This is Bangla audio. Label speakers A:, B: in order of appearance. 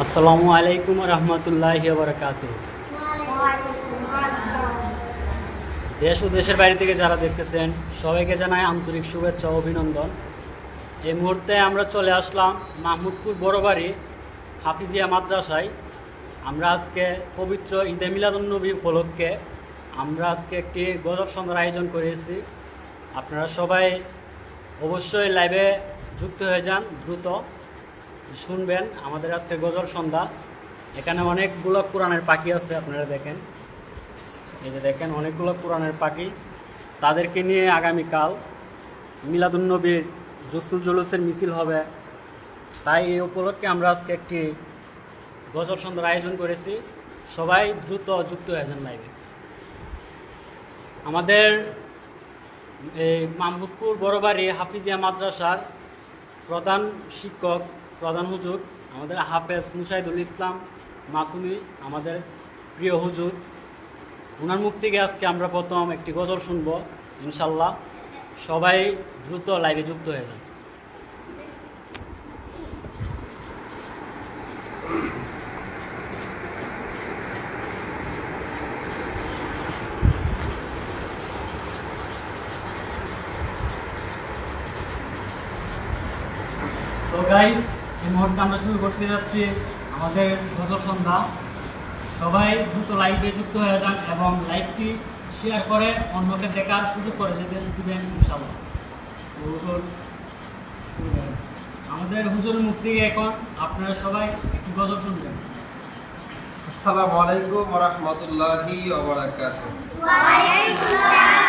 A: আসসালামু আলাইকুম রহমতুল্লাহি ওয়া বারাকাতুহু। দেশ ও দেশের বাইরে থেকে যারা দেখতেছেন সবাইকে জানাই আন্তরিক শুভেচ্ছা ও অভিনন্দন। এই মুহূর্তে আমরা চলে আসলাম মাহমুদপুর বড়বাড়ি হাফিজিয়া মাদ্রাসায়। আমরা আজকে পবিত্র ঈদে মিলাদুন্নবী উপলক্ষে আমরা আজকে একটি গজল সন্ধ্যার আয়োজন করেছি। আপনারা সবাই অবশ্যই লাইভে যুক্ত হয়ে যান, দ্রুত শুনবেন আমাদের আজকে গজল সন্ধ্যা। এখানে অনেকগুলো কোরআনের পাখি আছে, আপনারা দেখেন, এই যে দেখেন অনেকগুলো কোরআনের পাখি। তাদেরকে নিয়ে আগামীকাল মিলাদুন্নবীর জুস্তুল জুলুসের মিছিল হবে, তাই এই উপলক্ষে আমরা আজকে একটি গজল সন্ধ্যার আয়োজন করেছি। সবাই দ্রুত যুক্ত হয়ে যান লাইভে। আমাদের এই মাহমুদপুর বড়বাড়ি হাফিজিয়া মাদ্রাসার প্রধান শিক্ষক, প্রধান হুজুর আমাদের হাফেজ মুশাহিদুল ইসলাম মাসুমি, আমাদের প্রিয় হুজুর। ওনার মুখ থেকে আজকে আমরা প্রথম একটি গজল শুনব ইনশাল্লাহ। সবাই দ্রুত লাইভে যুক্ত হয়ে যান। তো গাইস, এই মুহূর্তে আমরা শুরু করতে যাচ্ছি আমাদের গজল সন্ধ্যা। সবাই দ্রুত লাইভে যুক্ত হয়ে যান এবং লাইভটি শেয়ার করে অন্যকে দেখার সুযোগ করে দিবেন ইনশাআল্লাহ। আমাদের হুজুরের মুখ থেকে এখন আপনারা সবাই একটি গজল শুনবেন।
B: আসসালামু আলাইকুম ওয়া রাহমাতুল্লাহি ওয়া বারাকাতুহু।
C: ওয়া আলাইকুম আসসালাম।